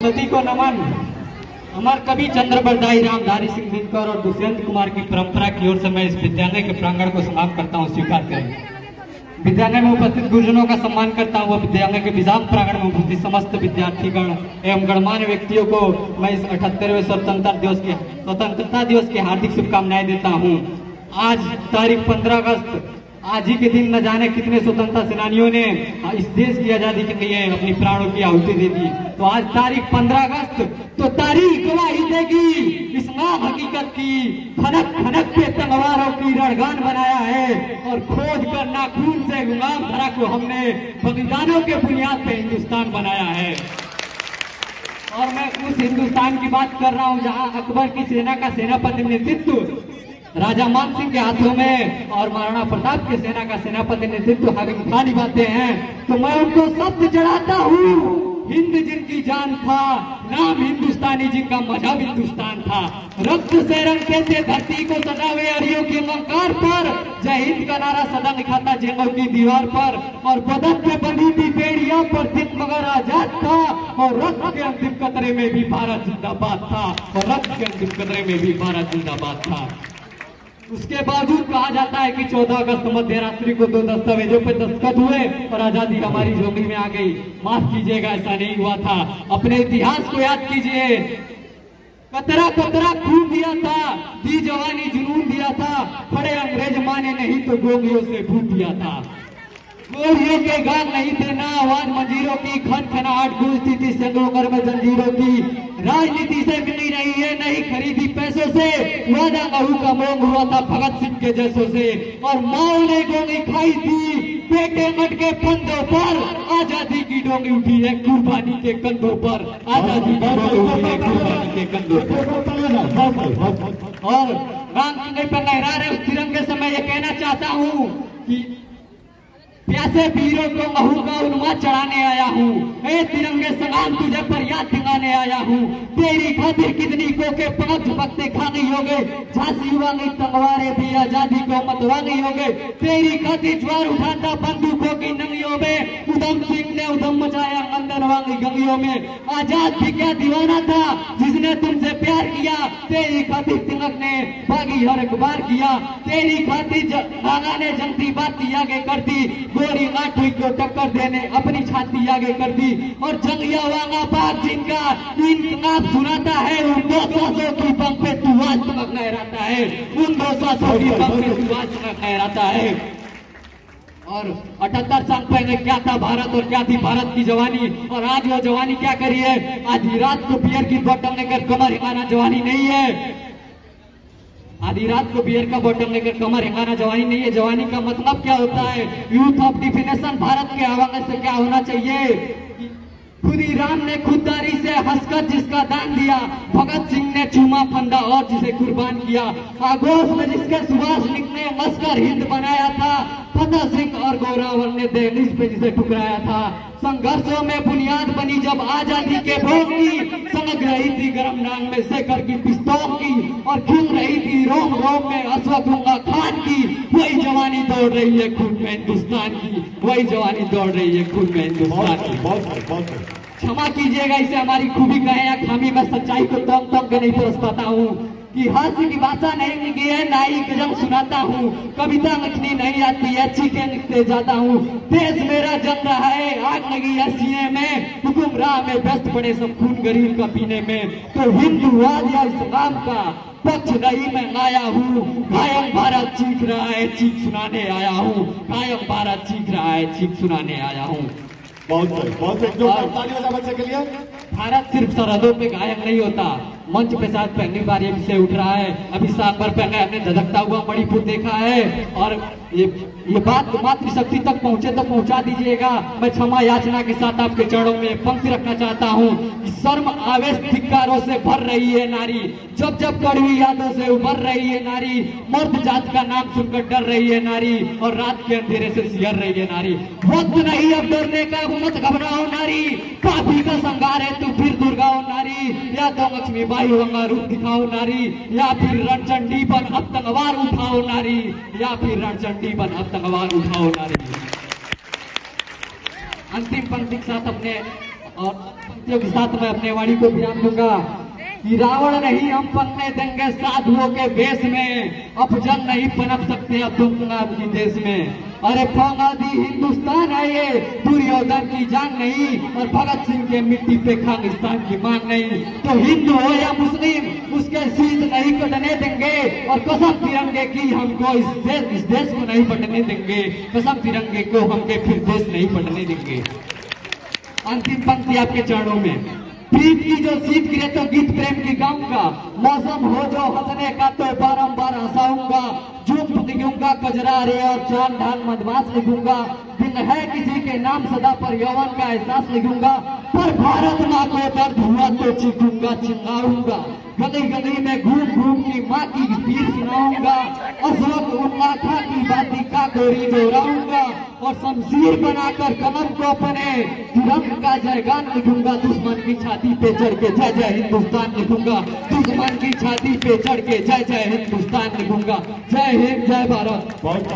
सभी को नमन। अमर कवि चंद्र बरदाई रामधारी सिंह दिनकर और दुष्यंत कुमार की परंपरा की ओर से मैं इस विद्यालय के प्रांगण को समाप्त करता हूँ, स्वीकार करें। विद्यालय में उपस्थित गुरुजनों का सम्मान करता हूँ। विद्यालय के विशाल प्रांगण में उपस्थित समस्त विद्यार्थीगण एवं गणमान्य व्यक्तियों को मैं इस 78वें स्वतंत्रता दिवस की हार्दिक शुभकामनाएं देता हूँ। आज तारीख 15 अगस्त, आज ही के दिन न जाने कितने स्वतंत्रता सेनानियों ने इस देश की आजादी के लिए अपनी प्राणों की आहुति दे दी। तो आज तारीख 15 अगस्त, तो तारीख गवाही देगी इस नाम हकीकत की। खनक खनक के तलवारों की रणगान बनाया है और खोज कर नाखून से गुलाम धरा को हमने बलिदानों के बुनियाद पे हिंदुस्तान बनाया है। और मैं उस हिंदुस्तान की बात कर रहा हूँ जहाँ अकबर की सेना का सेनापति नेतृत्व राजा मान सिंह के हाथों में और महाराणा प्रताप के सेना का सेनापति नेतृत्व हाकिम खान निभाते हैं। तो मैं उनको शब्द चढ़ाता हूँ, हिंद जिनकी जान था, नाम हिंदुस्तानी जिनका मजहब हिंदुस्तान था। रक्त से रंगते थे धरती को सजावे अरियों के अलंकार पर, जय हिंद का नारा सदा लिखा था जेलों की दीवार पर। और बदन पे बंधी थी बेड़ियों पर सिख मगर आजाद था, और रक्त के अंतिम कतरे में भी भारत जिंदाबाद था, और रक्त के अंतिम कतरे में भी भारत जिंदाबाद था। उसके बावजूद कहा जाता है कि 14 अगस्त मध्य रात्रि को 2 दस्तावेजों पर दस्तखत हुए और आजादी हमारी झोली में आ गई। माफ कीजिएगा, ऐसा नहीं हुआ था। अपने इतिहास को याद कीजिए। कतरा कतरा खून दिया था, दी जवानी जुनून दिया था, खड़े अंग्रेज माने नहीं तो गोलियों से भून दिया था। गोलियों के गान नहीं थे ना आवाज मंजीरों की, खनखनाहट गूंजती थी संगरों में जंजीरों की। राजनीति से मिली नहीं है, नहीं खरीदी पैसों से, वादा गहू का मोंग हुआ था भगत सिंह के जैसों से। और माओ ने गोली खाई थी पेटे मट के कंधों पर, आजादी की डोंगी उठी है कुर्बानी के कंधों पर, आजादी की डोंगी उठी है कुर्बानी के कंधों पर। और राम कंधे पर लहरा रहे उस तिरंगे से मैं ये कहना चाहता हूँ कि प्यासे वीरों को महू का उन्माद चढ़ाने आया हूँ। ए तिरंगे सलाम तुझे पर याद दिलाने आया हूँ। तेरी खातिर कितनी को के पांच वक्ते खानी हो गए, झांसी वाली तलवारें भी आजादी को मतवानी हो गए। तेरी खातिर ज्वार उठाता बंदूकों की नंगियों में, उधम सिंह ने उधम मचाया लंदन वाली गलियों में। आजाद भी क्या दीवाना था जिसने तुमसे प्यार किया, तेरी खातिर तिलक ने बागी हर अखबार किया। तेरी खातिर नागा ने जनती बात की आगे कर दी, गोरी लाठी को टक्कर देने अपनी छाती आगे कर दी। और जंगिया वाला बाग जिनका इनकलाब सुनाता है, उन 200 की बम पे तू आज तक लहराता है, उन 200 की बम पे तू आज तक लहराता है। और 78 साल पहले क्या था भारत और क्या थी भारत की जवानी, और आज वो जवानी क्या करी है। आधी रात को बियर की बोतल लेकर कमर हिलाना जवानी नहीं है। आधी रात को बियर का बोतल लेकर कमर हिलाना जवानी नहीं है। जवानी का मतलब क्या होता है, यूथ ऑफ डिफिनेशन भारत के हवाले से क्या होना चाहिए। खुदी राम ने खुददारी से हंसकर जिसका दान दिया, भगत सिंह ने चूमा फंदा और जिसे कुर्बान किया। आगोश में जिसके सुभाष लिखने लश्कर हिंद बनाया था, फतेह सिंह और गौरावर ने दहलीज पे जिसे ठुकराया था। संघर्षों में बुनियाद बनी जब आजादी के भोग की, समझ रही थी गरम नांग में शेखर की पिस्तौल की, और खिल रही थी रोम रोम में अशफाकुल्ला खान की। वही जवानी दौड़ रही है खून में हिंदुस्तान की, वही जवानी दौड़ रही है खून में हिंदुस्तान की। क्षमा कीजिएगा इसे हमारी खूबी कहे या खामी, मैं सच्चाई को तम के नहीं परोस पाता हूँ कि हास्य की भाषा नहीं लिखी है, ना ही गजल सुनाता हूँ, कविता लिखनी नहीं आती है, चीखे लिखते जाता हूँ। देश मेरा जल रहा है, आग लगी है सीने में, हुक्मराह में व्यस्त पड़े सब खून गरीब का पीने में। तो हिंदुवाद या इस्लाम का पक्ष नहीं मैं लाया हूँ, कायम भारत चीख रहा है चीख सुनाने आया हूँ, कायम भारत चीख रहा है चीख सुनाने आया हूँ। बहुत बच्चे के लिए भारत सिर्फ सरहदों पे गायब नहीं होता, मंच पे साथ पहली बार ये विषय उठ रहा है। अभी साल भर पहले हमने धधकता हुआ मणिपुर देखा है, और ये बात मातृशक्ति तक पहुंचे तो पहुंचा दीजिएगा। मैं क्षमा याचना के साथ आपके चरणों में पंक्ति रखना चाहता हूँ कि शर्म आवेश धिक्कारों से भर रही है नारी, जब जब कड़वी यादों से उभर रही है नारी। मर्द जात का नाम सुनकर डर रही है नारी, और रात के अंधेरे से सिहर रही है नारी। वक्त नहीं अब डरने का, मत घबराओ नारी, काफी का संगार है तू फिर दुर्गाओ नारी। या तो लक्ष्मीबाई होगा रूप दिखाओ नारी, या फिर रणचंडी बन अब तलवार उठाओ नारी, या फिर रणचंडी बन अब तलवार उठाओ नारी। अंतिम पंक्ति के साथ अपने और पंक्तियों के साथ मैं अपने वाणी को विराम दूंगा कि रावण नहीं हम पनने देंगे साधुओं के वेश में, अफजल नहीं पनप सकते अब्दुल की देश में। अरे फौलादी हिंदुस्तान है ये, दुर्योधन की जान नहीं और भगत सिंह के मिट्टी पे खालिस्तान की मान नहीं। तो हिंदू हो या मुस्लिम उसके शीत नहीं कटने देंगे, और कसम तिरंगे की हमको इस देश को नहीं बटने देंगे, कसम तिरंगे को हमके फिर देश नहीं बटने देंगे। अंतिम पंक्ति आपके चरणों में, प्रीत की जो शीत गिरे तो गीत प्रेम की गाऊंगा, मौसम हो जो हंसने का तो बारंबार हंसाऊंगा, झूम लिखूंगा कजरा रे और चांद ढाल मधमास लिखूंगा, दिन है किसी के नाम सदा पर यौवन का एहसास लिखूंगा, पर भारत माँ को दर्द हुआ तो चीखूंगा चिल्लाऊंगा, गली गली में घूम घूम की माँ की पीर सुनाऊंगा, अशोक उल्ला खा की बाती का गोरी दोहराऊंगा, और शमशीर बनाकर कलम को अपने तिरंग का जयगान लिखूंगा, दुश्मन की छाती पे चढ़ के जय जय हिंदुस्तान लिखूंगा, दुश्मन की छाती पे चढ़ के जय जय हिंदुस्तान लिखूंगा। जय हिंद, जय भारत। बहुत